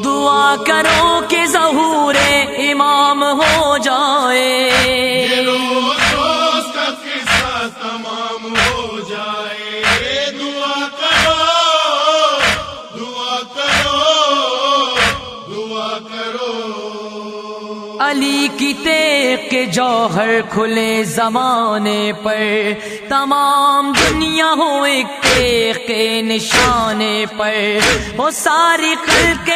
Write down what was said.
دعا کرو کہ ظہور امام ہو جائے، یہ روز روز کا قصہ تمام ہو جائے، دعا کرو دعا کرو دعا کرو۔ علی کی تیغ کے جوہر کھلے زمانے پر، تمام دنیا ہو ایک تیغ کے نشانے پر، وہ ساری خلق